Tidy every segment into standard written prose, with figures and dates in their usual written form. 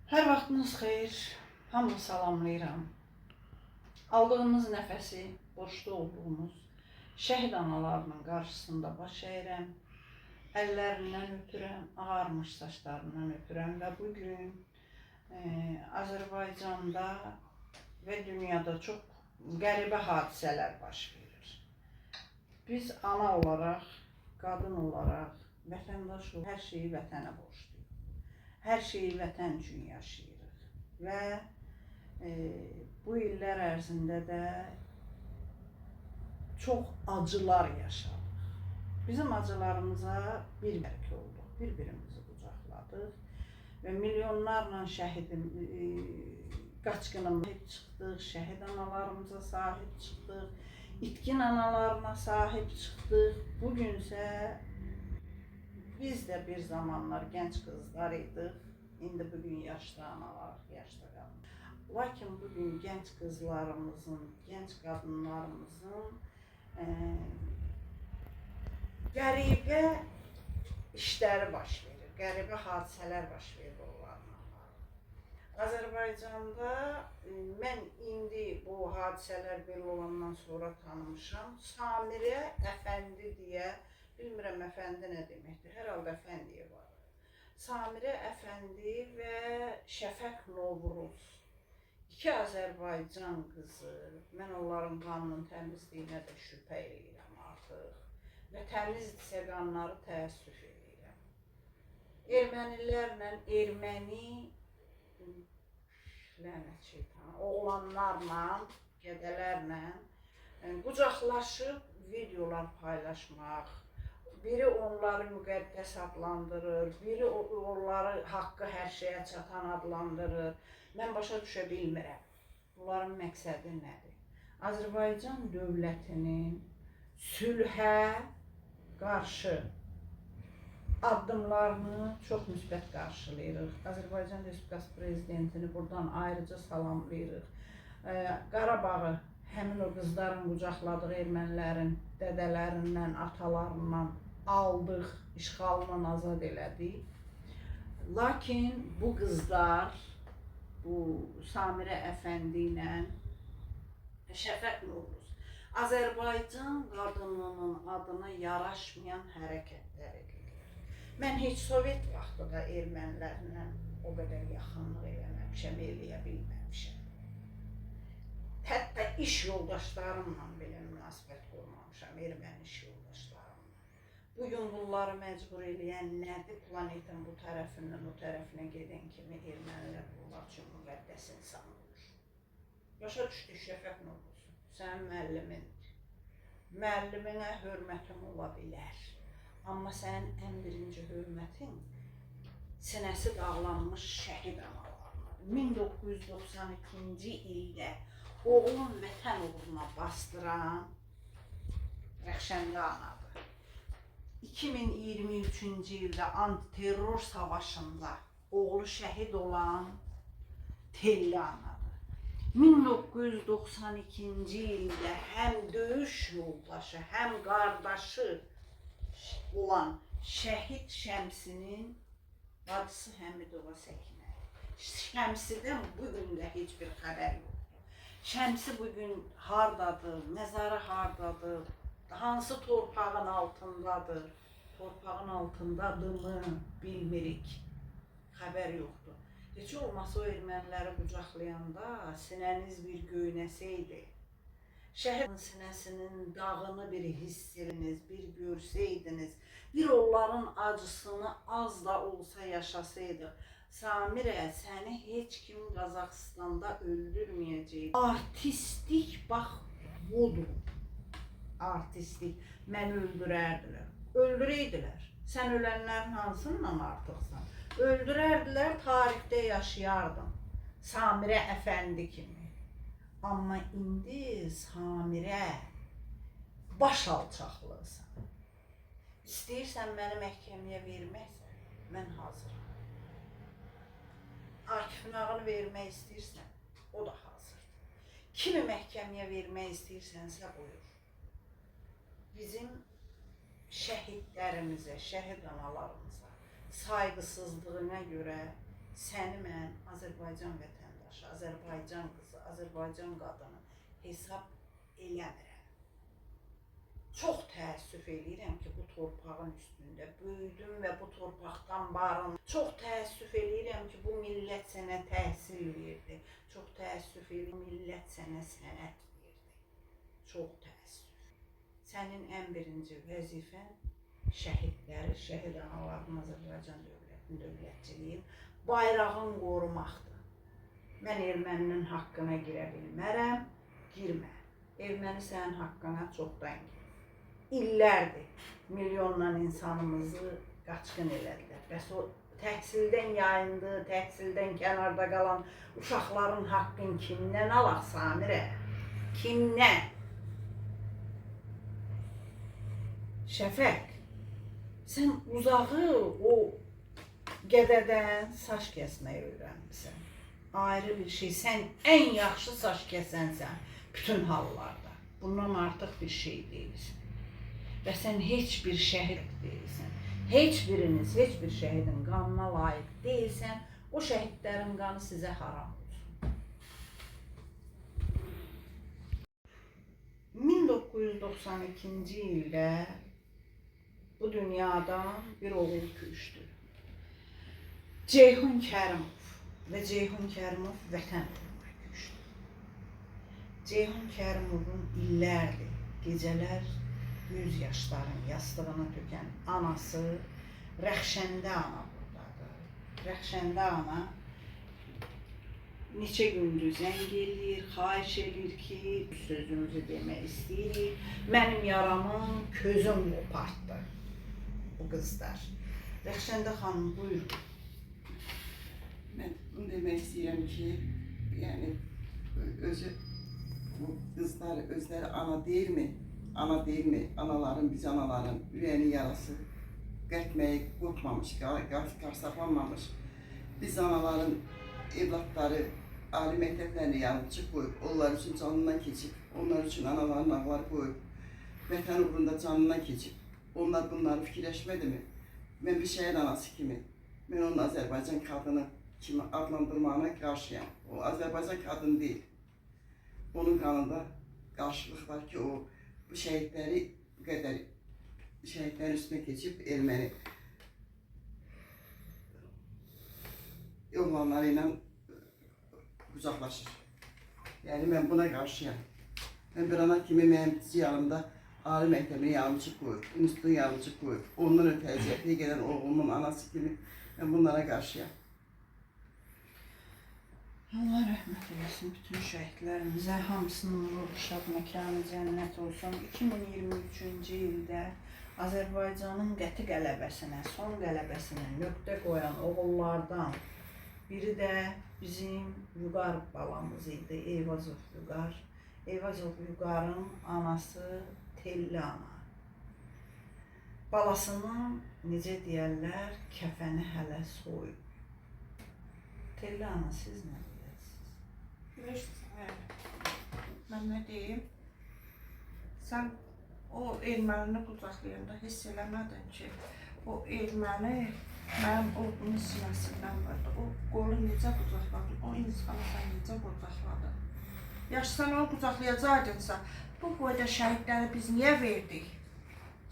Hər vaxtınız xeyir. Hamını salamlayıram. Aldığımız nəfəsi, borçlu olduğumuz şəhid analarının qarşısında baş əyirəm. Əllərindən öpürəm, ağarmış saçlarından öpürəm və bugün Azərbaycanda və dünyada çox qəribə hadisələr baş verir. Biz ana olaraq, qadın olaraq, vətəndaş olaraq hər şeyi vətənə borçluyuq. Hər şeyi vətən üçün yaşayırıq və bu illər ərzində də çox acılar yaşadıq. Bizim acılarımıza bir bərk olduq, bir-birimizi qucaqladıq və milyonlarla şəhidin qaçqınımıza sahib çıxdıq, şəhid analarımıza sahib çıxdıq, itkin analarına sahib çıxdıq. Bugünsə biz də bir zamanlar gənc qızlar idik, indi bugün yaşlı analarıq, yaşlı qadınlar. Lakin bugün gənc qızlarımızın, gənc qadınlarımızın qəribə işləri baş verir, qəribə hadisələr baş verir onlarla. Azərbaycanda mən indi bu hadisələr belə olandan sonra tanımışam. Samirə Əfəndi deyə, bilmirəm əfəndi nə deməkdir, hər halda əfəndiyə var. Samirə Əfəndi və Şəfəq Novruz. İki Azərbaycan qızı, mən onların qanının təmizliyinə də şübhə edirəm artıq və təmizdirsə qanları təəssüf edirəm. Ermənilərlə, erməni lənət şeytan, oğlanlarla, qədələrlə qucaqlaşıb videolar paylaşmaq, biri onları müqəddəs adlandırır, biri onları haqqı hər şeyə çatan adlandırır. Mən başa düşə bilmirəm. Bunların məqsədi nədir? Azərbaycan dövlətinin sülhə qarşı addımlarını çox müsbət qarşılayırıq. Azərbaycan Respublikası Prezidentini buradan ayrıca salamlayırıq. Qarabağı həmin o qızların qucaqladığı ermənilərin dədələrindən, atalarından aldıq, işğalından azad elədik. Lakin bu qızlar, bu Samirə Əfəndi ilə Şəfəq Novruz Azərbaycan qadınının adına yaraşmayan hərəkətlər edirlər. Mən heç Sovet vaxtı da ermənilərlə o qədər yaxınlıq eləməmişəm, eləyə bilməmişəm. Hətta iş yoldaşlarımla belə münasibət qurmamışam, erməni iş yoldaşlarımla. Bugün bunları məcbur eləyən nədir? Planetin bu tərəfindən o tərəfinə gedən kimi ermənilər bunlar üçün müqəddəs insan olur. Başa düşdük Şəfəq Novruz, sənin müəllimindir. Müəlliminə hörmətin ola bilər. Amma sənin ən birinci hörmətin sinəsi dağlanmış şəhid analarına. 1992-ci ildə oğlun vətən uğruna bastıran Rəxşəndə anadır. 2023-cü ildə antiterror savaşında oğlu şəhid olan Telli anadır. 1992-ci ildə həm döyüş yoldaşı, həm qardaşı olan şəhid Şəmsinin bacısı Həmidova Səkinə. Şəmsidən bugün də heç bir xəbər yoxdur. Şəmsi bugün hardadır, məzarı hardadır, hansı torpağın altındadır, torpağın altındadırmı bilmirik, xəbər yoxdur. Heç olmasa o erməniləri qucaqlayanda sinəniz bir göynəsəydi, şəhidin sinəsinin dağını bir hiss ediniz, bir görsəydiniz, bir onların acısını az da olsa yaşasaydıq, Samirə, səni heç kim Qazaxıstanda öldürməyəcək. Artistik bax budur. Artistik. Məni öldürərdilər. Öldürəydilər. Sən ölənlərin hansından artıqsan? Öldürərdilər, tarixdə yaşayardın. Samirə Əfəndi kimi. Amma indi Samirə baş alçaqlıqsan. İstəyirsən məni məhkəməyə verməksən, mən hazıram. Akifin ağını vermək istəyirsən, o da hazırdır. Kimi məhkəməyə vermək istəyirsənsə buyur. Bizim şəhidlərimizə, şəhid analarımıza sayğısızlığına görə səni mən Azərbaycan vətəndaşı, Azərbaycan qızı, Azərbaycan qadını hesab eləmirəm. Çox təəssüf eləyirəm ki, bu torpağın üstündə böyüdüm və bu torpaqdan barın. Çox təəssüf eləyirəm ki, bu millət sənə təhsil verdi. Çox təəssüf eləyirəm, millət sənə sənət verdi. Çox təəssüf. Sənin ən birinci vəzifən şəhidləri, şəhid analarının Azərbaycan dövlətinin dövlətçiliyin bayrağın qorumaqdır. Mən erməninin haqqına girə bilmərəm, girmə. Erməni sənin haqqına çoxdan girir. İllərdir milyonla insanımızı qaçqın elədilər. Bəs o təhsildən yayındı, təhsildən kənarda qalan uşaqların haqqın kimdən alaq Samirə? Kimdən? Şəfək, sən uzağı o qədədən saç kəsməyi öyrənmişsən. Ayrı bir şey, sən ən yaxşı saç kəsənsən bütün hallarda. Bundan artıq bir şey deyilsin. Və sən heç bir şəhid deyilsən. Heç biriniz, heç bir şəhidin qanına layiq deyilsən. O şəhidlərin qanı sizə haram olsun. 1992-ci ildə bu dünyadan bir oğul köçdü. Ceyhun Kərimov və Ceyhun Kərimov vətən uğruna köçdü. Ceyhun Kərimovun illərdir, gecələr göz yaşların yastığına tökən anası Rəxşəndə ana buradadır. Rəxşəndə ana neçə gündür zəng eləyir, xahiş eləyir ki, sözümüzü demək istəyirik. Mənim yaramın közüm qopartdı bu qızlar. Rəxşəndə xanım, buyurun. Mən bunu demək istəyirəm ki, yəni özü bu qızlar özləri ana deyilmi? Ana deyilmi? Anaların, biz anaların ürəyinin yarası qətməyi qorxmamış, qarsaqlanmamış. Biz anaların evlatları ali məktəblərini yarımçıq qoyub, onlar üçün canından keçib, onlar üçün anaların ağları qoyub, vətən uğrunda canından keçib. Onlar bunları fikirləşmədi mi? Mən bir şəhid anası kimi, mən onun Azərbaycan qadını kimi adlandırmağına qarşıyam. O Azərbaycan qadını deyil. Onun qanında qarşılıq var ki, o bu şəhidləri bu qədər şəhidlərin üstünə keçib erməni oğlanları ilə qucaqlaşır. Yəni mən buna qarşıyam. Mən bir ana kimi mənim yanımda ali məktəbini yarımçıq qoyub, institutunu yarımçıq qoyub, ondan ötə əziyyətliyə gələn oğlumun anası kimi mən bunlara qarşıyam. Allah rəhmət eləsin bütün şəhidlərimizə, hamısının ruhu şad, məkanı cənnət olsun. 2023-cü ildə Azərbaycanın qəti qələbəsinə, son qələbəsinə nöqtə qoyan oğullardan biri də bizim Vüqar balamız idi, Eyvazov Vüqar. Eyvazov Vüqarın anası Telli ana. Balasının, necə deyərlər, kəfəni hələ soyub. Telli ana, siz nə deyirsiniz? Bilirsiniz, mən nə deyim? Sən o ermənini qucaqlayanda hiss eləmədin ki, o erməni mənim oğlumun sinəsindən vardı. O qolu necə qucaqladın, o insanı sən necə qucaqladın? Yaxşı, sən onu qucaqlayacaydınsa, bu boyda şəhidləri biz niyə verdik?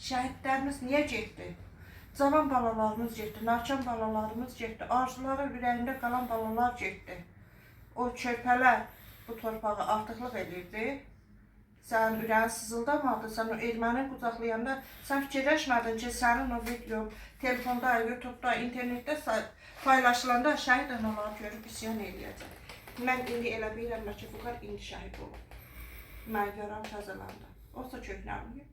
Şəhidlərimiz niyə getdi? Cavan balalarımız getdi, narçan balalarımız getdi, arzuları ürəyində qalan balalar getdi. O körpələr bu torpağı artıqlıq edirdi. Sənin ürəyin sızıldamadı, sən o erməni qucaqlayanda sən fikirləşmədin ki, sənin o video telefonda, YouTube'da, internetdə paylaşılanda şəhid analar görüb isyan eləyəcək. Mən indi elə bilirəm ki, Vüqar indi şəhid olub. Mən görəm təzələndə. Olsa köhnəlməyib.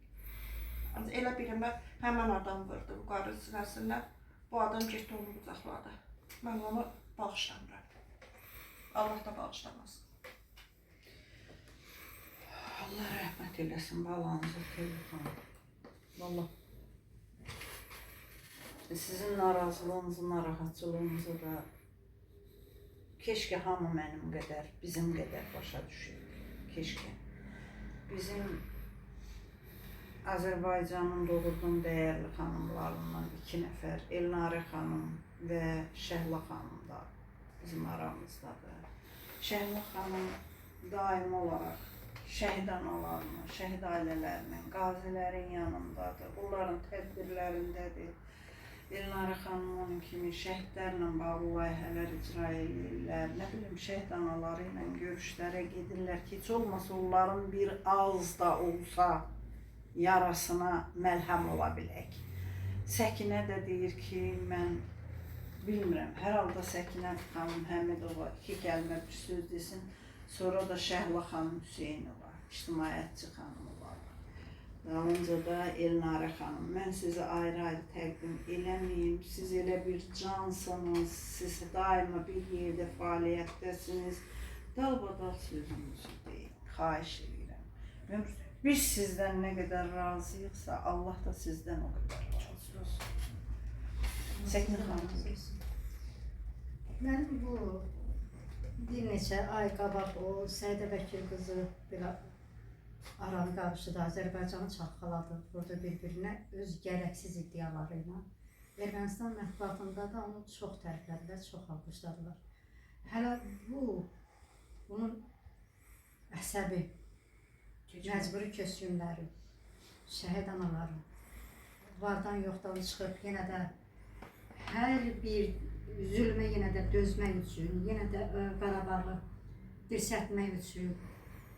Elə bilirəm, həmən adam vurdu Vüqarın sinəsindən. Bu adam getdi onu qucaqladı. Mən onu bağışlamıram. Allah da bağışlamasın. Allah rəhmət eləsin balanızı, telefon. Vallahi sizin narazılığınızı, narahatçılığınızı da keşke hamı mənim qədər, bizim qədər başa düşürdü. Keşke. Bizim Azərbaycanın doğrudan dəyərli xanımlarından 2 nəfər, Elnarə xanım və Şəhla xanım da bizim aramızdadır. Şəhla xanım daim olaraq şəhid analarının, şəhid ailələrinin, qazilərin yanındadır, onların tədbirlərindədir. Elnarə xanım onun kimi şəhidlərlə bağlı layihələr icra edirlər, nə bilim, şəhid anaları ilə görüşlərə gedirlər ki, heç olmasa onların bir ağız da olsa yarasına məlhəm ola bilək. Səkinə də deyir ki, mən bilmirəm, hər halda Səkinə xanım Həmidova 2 kəlmə bir söz desin, sonra da Şəhla xanım Hüseynova, ictimaiyyətçi xanımı var. Dalınca da Elnarə xanım, mən sizi ayrı-ayrı təqdim eləməyim, siz elə bir cansınız, siz daima bir yerdə fəaliyyətdəsiniz, dalbadal sözünüzü deyin, xahiş edirəm. Biz sizdən nə qədər razıyıqsa, Allah da sizdən o qədər razı olsun. Səkinə xanım. Mən bu bir neçə ay qabaq o Səidə Vəkil qızı bir aranı qarışdı, Azərbaycanı çalxaladı, burada bir-birinə öz gərəksiz iddiaları ilə. Ermənistan mətbuatında da onu çox təriflədilər, çox alqışladılar. Hələ bunun əsəbi, məcburi köçkünləri, şəhid anaları, vardan yoxdan çıxıb yenə də hər bir zülmə yenə də dözmək üçün, yenə də Qarabağı dirsətmək üçün,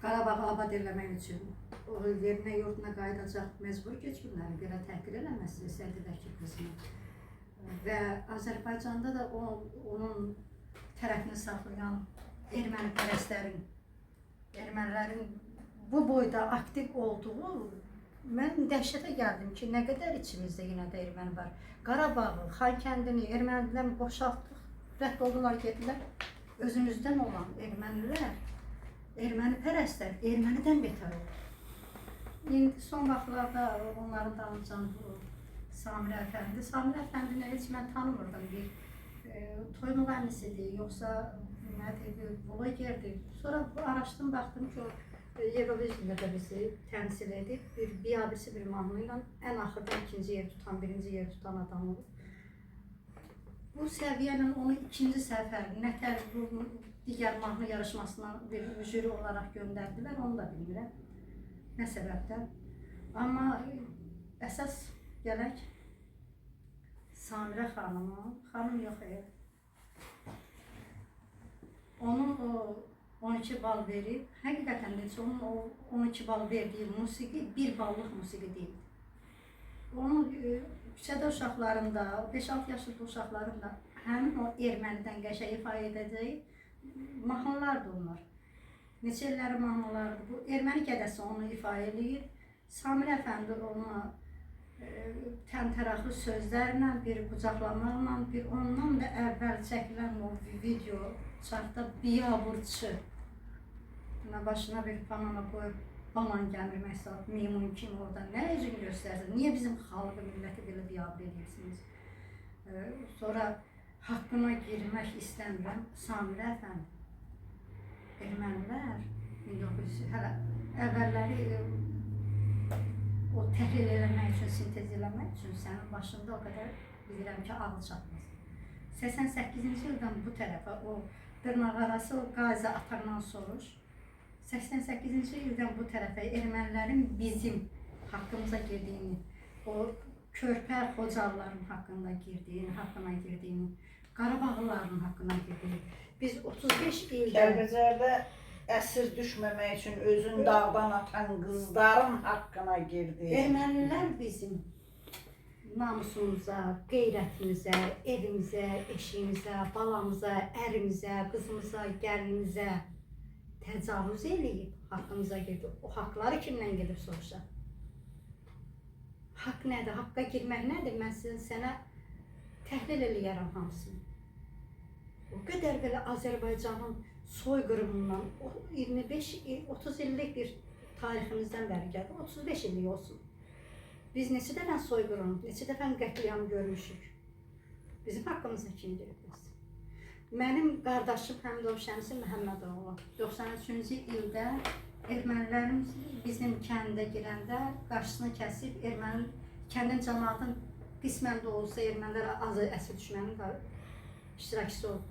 Qarabağı abad eləmək üçün, o yerinə, yurduna qayıdacaq məcburi köçkünləri belə təhqir eləməsi Səidə Vəkil qızını. Və Azərbaycanda da onun tərəfini saxlayan ermənilərin bu boyda aktiv olduğu, mən dəhşətə gəldim ki, nə qədər içimizdə yenə də erməni var. Qarabağı, Xankəndini, ermənilərdən boşaltdıq, rədd oldular, getdilər. Özümüzdən olan ermənilər, erməni pərəstlər, ermənidən betər olur. İndi son vaxtlarda onların danışan Samir Əfəndi, Samir Əfəndini heç mən tanımırdım, bir toy müğənnisidir, yoxsa nədir, vlogerdir. Sonra araşdım, baxdım ki, Eurovision'da da bizi təmsil edib, bir biabisi bir mahnı ilə ən axırda 2-ci yer tutan, 1-ci yer tutan adam olur. Bu səviyyələ onu 2-ci səfər, nətər bu digər mahnı yarışmasına bir jüri olaraq göndərdilər, onu da bilmirəm, nə səbəbdən. Amma əsas gələk Samirə xanıma, xanım yox onun o 12 bal verib, həqiqətən də onun o 12 bal verdiyi musiqi bir ballıq musiqi deyil. Onun küçədə uşaqlarında, 5-6 yaşlı uşaqlarında həmin o ermənidən qəşəng ifadə edəcəyi mahnılardır onlar. Neçə illəri mahnılardır. Bu erməni gədəsi onu ifadə edir. Samir Əfəndi ona təntəraqlı sözlərlə, bir qucaqlamaqla, bir ondan da əvvəl çəkilən o video çartda biabırçı başına bir panama qoyub banan gəmirmək saat, meymun kimi orada nə üzün göstərsin? Niyə bizim xalqı, milləti belə biabır edirsiniz? Sonra haqqına girmək istəmirəm, Samir Əfəndi. Ermənilər 1900, hələ əvvəlləri o təhlil eləmək üçün, sintez eləmək üçün sənin başında o qədər bilirəm ki, ağıl çatmaz. 88-ci ildən bu tərəfə o dırnaq arası o Qazi Atandan soruş, 88-ci ildən bu tərəfə ermənilərin bizim haqqımıza girdiyini, o körpə Xocalıların haqqına girdiyini, Qarabağlıların haqqına girdiyini, biz 35 ildə Kəlbəcərdə əsir düşməmək üçün özün dağdan atan qızların haqqına girdi. Ermənilər bizim namusumuza, qeyrətimizə, evimizə, eşiyimizə, balamıza, ərimizə, qızımıza, gəlinimizə təcavüz eləyib, haqqımıza girdi. O haqları kimdən gedib soruşa? Haqq nədir? Haqqa girmək nədir? Mən sənə təhlil eləyərəm hamısını. O qədər belə Azərbaycanın soyqırımından 25-30 illik bir tariximizdən bəri gəldi, 35 illik olsun. Biz neçə dəfə soyqırım, neçə dəfə qətliyam görmüşük. Bizim haqqımıza kim girib? Mənim qardaşım Həmidov Şəmsi Məhəmmədoğlu 93-cü ildə ermənilərin bizim kəndə girəndə qarşısını kəsib, kəndin cəmaatın qismən də olsa ermənilər azı əsir düşmənin iştirakçısı oldu.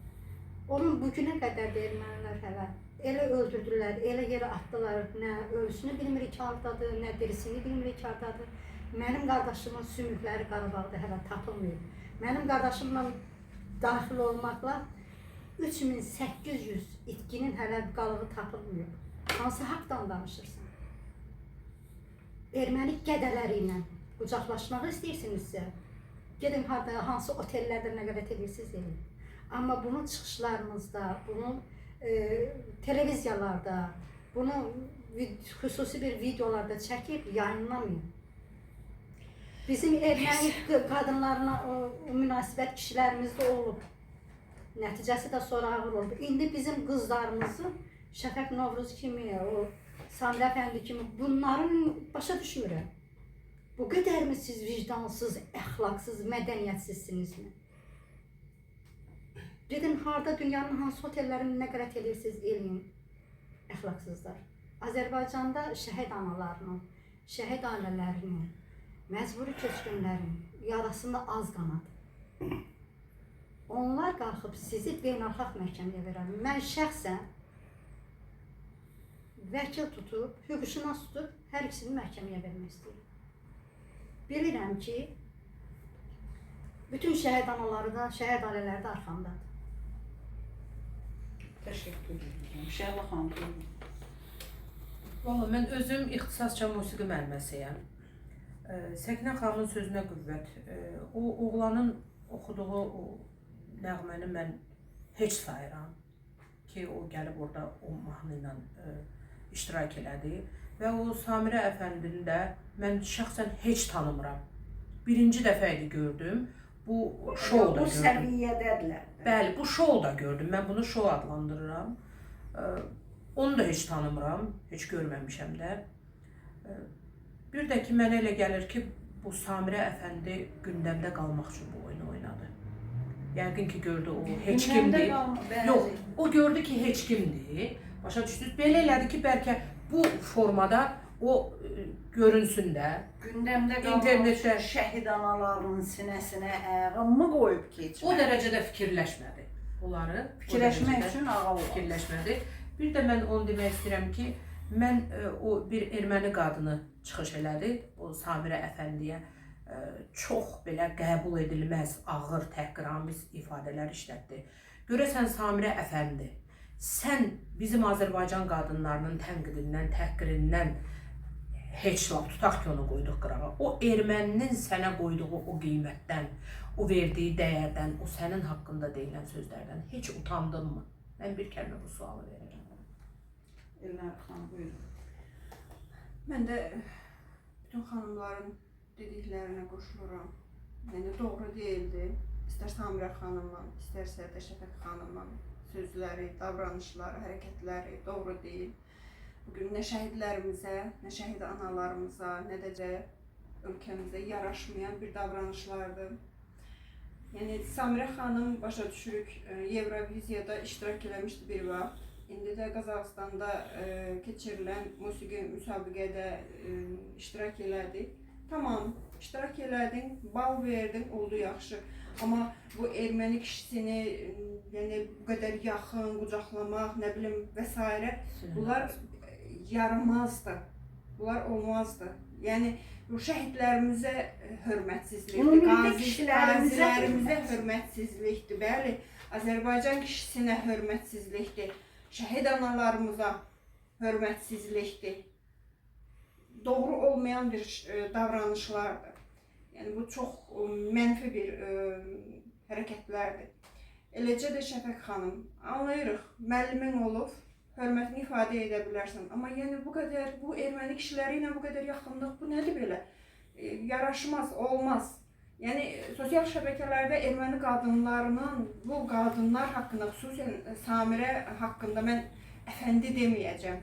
Onun bugünə qədər də ermənilər hələ elə öldürdülər, elə yerə atdılar, nə ölüsünü bilmirik hardadır, nə dirisini bilmirik hardadır. Mənim qardaşımın sümükləri Qarabağda hələ tapılmıyor. Mənim qardaşımla daxil olmaqla 3800 itkinin hələ qalığı tapılmıyor. Hansı haqdan danışırsan? Erməni qədələri ilə qucaqlaşmaq istəyirsinizsə, gedin harda, hansı otellərdə nə qədər edirsiniz edin. Amma bunu çıxışlarımızda, bunu televiziyalarda, bunu xüsusi bir videolarda çəkib yayınlamayın. Bizim erməni qadınlarına münasibət kişilərimiz də olub. Nəticəsi də sonra ağır oldu. İndi bizim qızlarımızı Şəfəq Novruz kimi, o Samir Əfəndi kimi bunların başa düşmürəm. Bu qədər mi siz vicdansız, əxlaqsız, mədəniyyətsizsinizmi? Gedin harda dünyanın hansı otellərini nə qədər edirsiniz eləyin, əxlaqsızlar. Azərbaycanda şəhid analarının, şəhid ailələrinin, məcburi köçkünlərin yarasında az qanadı. Onlar qalxıb sizi beynəlxalq məhkəməyə verər. Mən şəxsən vəkil tutub, hüquqşünas tutub, hər ikisini məhkəməyə vermək istəyirəm. Bilirəm ki, bütün şəhid anaları da, şəhid ailələri də arxamdadır. Təşəkkür edirəm. Şəhla xanım. Valla mən özüm ixtisasca musiqi müəlliməsiyəm. Səkinə xanımın sözünə qüvvət. O oğlanın oxuduğu o nəğməni mən heç sayıram ki, o gəlib orada o mahnı ilə iştirak elədi. Və o Samirə Əfəndini də mən şəxsən heç tanımıram. Birinci dəfə idi gördüm. Bu şou da Bu gördüm. səviyyədədirlər. Bəli, bu şou da gördüm. Mən bunu şou adlandırıram. Onu da heç tanımıram, heç görməmişəm də. Bir də ki, mənə elə gəlir ki, bu Samirə Əfəndi gündəmdə qalmaq üçün bu oyunu oynadı. Yəqin ki, gördü o heç kimdir. Yox, o gördü ki, heç kimdir. Başa düşdünüz? Belə elədi ki, bəlkə bu formada o görünsün də. Gündəmdə İnternetdə qalmış şəhid analarının sinəsinə ayağımı qoyub keçmək. O dərəcədə fikirləşmədi onları. Fikirləşmək üçün ağa oldu. Fikirləşmədi. Bir də mən onu demək istəyirəm ki, mən o bir erməni qadını çıxış elədi, o Samirə Əfəndiyə çox belə qəbul edilməz, ağır, təhqiramiz ifadələr işlətdi. Görəsən Samirə Əfəndi, sən bizim Azərbaycan qadınlarının tənqidindən, təhqirindən heç laf tutaq ki, onu qoyduq qırağa. O erməninin sənə qoyduğu o qiymətdən, o verdiyi dəyərdən, o sənin haqqında deyilən sözlərdən heç utandın mı? Mən bir kəlmə bu sualı verirəm. Elnur xanım, buyurun. Mən də bütün xanımların dediklərinə qoşuluram. Yəni doğru deyildi. İstər Samirə xanımın, istərsə də Şəfəq xanımın sözləri, davranışları, hərəkətləri doğru deyil. Bugün nə şəhidlərimizə, nə şəhid analarımıza, nə də ölkəmizə yaraşmayan bir davranışlardır. Yəni Samirə xanım başa düşürük, Evroviziyada iştirak eləmişdi bir vaxt. İndi də Qazaxıstanda keçirilən musiqi müsabiqədə iştirak elədi. Tamam, iştirak elədin, bal verdin, oldu yaxşı. Amma bu erməni kişisini yəni bu qədər yaxın, qucaqlamaq, nə bilim və s. bunlar yaramazdı. Bunlar olmazdı. Yəni bu şəhidlərimizə hörmətsizlikdir, qazilərimizə hörmətsizlikdir, bəli, Azərbaycan kişisinə hörmətsizlikdir, şəhid analarımıza hörmətsizlikdir. Doğru olmayan bir davranışlardır. Yəni bu çox mənfi bir hərəkətlərdir. Eləcə də Şəfəq xanım, anlayırıq, müəllimin olub, hörmətini ifadə edə bilərsən. Amma yəni bu qədər, bu erməni kişiləri ilə bu qədər yaxınlıq, bu nədir belə? Yaraşmaz, olmaz. Yəni sosial şəbəkələrdə erməni qadınlarının, bu qadınlar haqqında, xüsusən Samirə haqqında mən əfəndi deməyəcəm.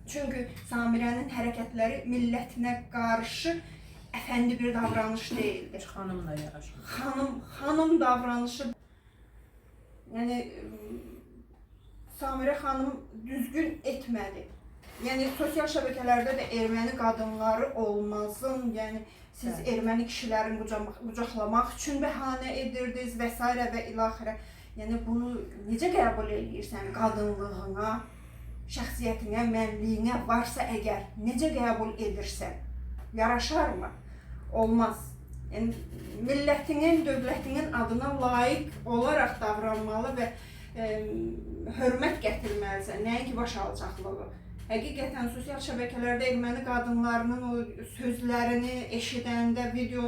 Çünki Samirənin hərəkətləri millətinə qarşı əfəndi bir davranış deyildir. Xanımla yaraşır. Xanım davranışı, yəni Samirə xanım düzgün etmədi. Yəni sosial şəbəkələrdə də erməni qadınları olmasın, yəni siz erməni kişilərin qucaqlamaq üçün bəhanə edirdiniz və s. və ilaxirə. Yəni bunu necə qəbul edirsən qadınlığına, şəxsiyyətinə, mənliyinə varsa əgər necə qəbul edirsən? Yaraşarmı? Olmaz. Yəni millətinin, dövlətinin adına layiq olaraq davranmalı və hörmət gətirməlisən, nəinki baş alçaqlığı. Həqiqətən sosial şəbəkələrdə erməni qadınlarının o sözlərini eşidəndə, video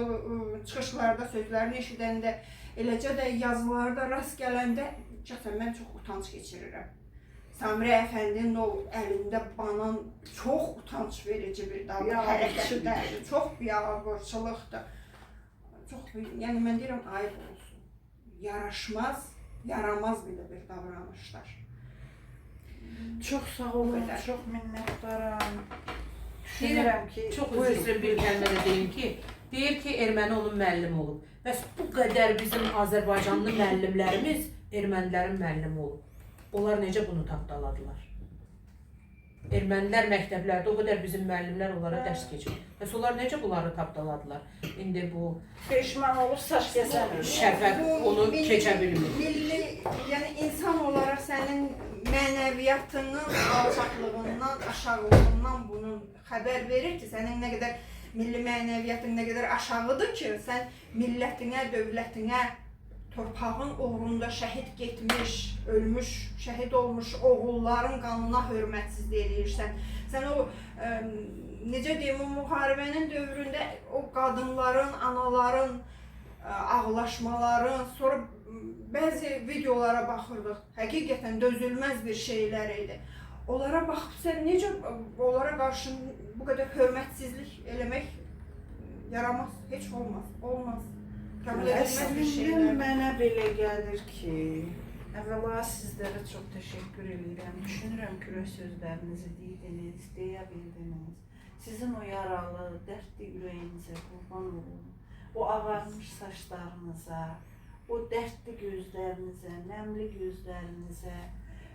çıxışlarda sözlərini eşidəndə, eləcə də yazılarda rast gələndə şəxsən mən çox utanc keçirirəm. Samirə Əfəndinin o əlində banan çox utanc verici bir hərəkətdir, çox biabırçılıqdır. Yəni mən deyirəm, ayıb olsun. Yaraşmaz, yaramaz belə bir davranışlar. Çox sağ olun, çox minnətdaram. Düşünürəm ki, Çox üzr bir kəlmə də deyim ki, deyir ki, erməni onun müəllimi olub. Bəs bu qədər bizim Azərbaycanlı müəllimlərimiz ermənilərin müəllimi olub. Onlar necə bunu tapdaladılar? Ermənilər məktəblərdə o qədər bizim müəllimlər onlara dərs keçir. Bəs onlar necə bunları tapdaladılar? İndi bu peşman olub saç kəsən şəfəq onu keçə bilmir. Milli, yəni insan olaraq sənin mənəviyyatının alçaqlığından, aşağılığından bunun xəbər verir ki, sənin nə qədər milli mənəviyyatın nə qədər aşağıdır ki, sən millətinə, dövlətinə, torpağın uğrunda şəhid getmiş, ölmüş, şəhid olmuş oğulların qanına hörmətsizlik edirsən. Sən o, necə deyim, o müharibənin dövründə o qadınların, anaların ağlaşmaların, sonra bəzi videolara baxırdıq, həqiqətən dözülməz bir şeylər idi. Onlara baxıb sən necə onlara qarşı bu qədər hörmətsizlik eləmək yaramaz, heç olmaz, olmaz. Qəbul edilməz bir şeylər. Mənə belə gəlir ki, əvvəla sizlərə çox təşəkkür edirəm. Düşünürəm ki, sözlərinizi dediniz, deyə bildiniz. Sizin o yaralı, dərdli ürəyinizə qurban olun. O ağarmış saçlarınıza, o dərdli gözlərinizə, nəmli gözlərinizə.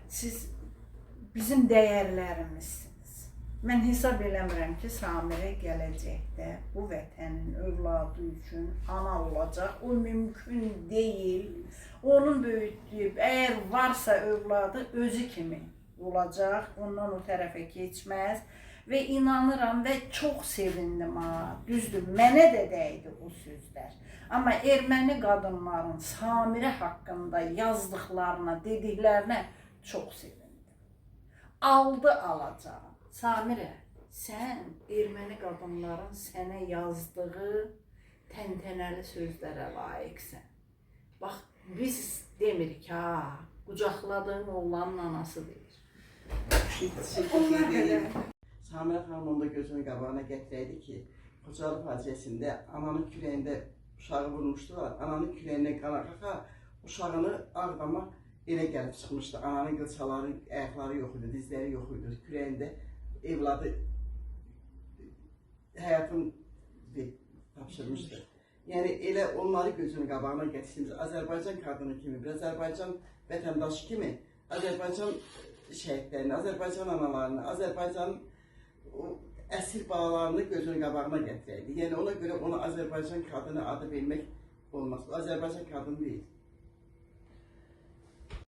Siz bizim dəyərlərimizsiniz. Mən hesab eləmirəm ki, Samirə gələcəkdə bu vətənin övladı üçün ana olacaq. O mümkün deyil. Onun böyütdüyü, əgər varsa övladı özü kimi olacaq, ondan o tərəfə keçməz. Və inanıram və çox sevindim ha. Düzdür, mənə də dəydi o sözlər. Amma erməni qadınların Samirə haqqında yazdıqlarına, dediklərinə çox sevindim. Aldı alacaq. Samirə, sən erməni qadınların sənə yazdığı təntənəli sözlərə layiqsən. Bax, biz demirik ha, qucaqladığın oğlanın anası deyir. Samirə xanımın da gözünün qabağına gətirəydi ki, Xocalı faciəsində ananın kürəyində uşağı vurmuşdular. Ananın kürəyindən qana qaqa, uşağını Ağdama elə gəlib çıxmışdı. Ananın qılçaları, ayaqları yox idi, dizləri yox idi. Kürəyində evladı həyatını tapşırmışdı. Yəni elə onları gözünün qabağına gətirsiniz. Azərbaycan qadını kimi, Azərbaycan vətəndaşı kimi, Azərbaycan şəhidlərini, Azərbaycan analarını, Azərbaycan əsir balalarını gözünün qabağına gətirəydi. Yəni ona görə ona Azərbaycan qadını adı vermək olmaz. O Azərbaycan qadını deyil.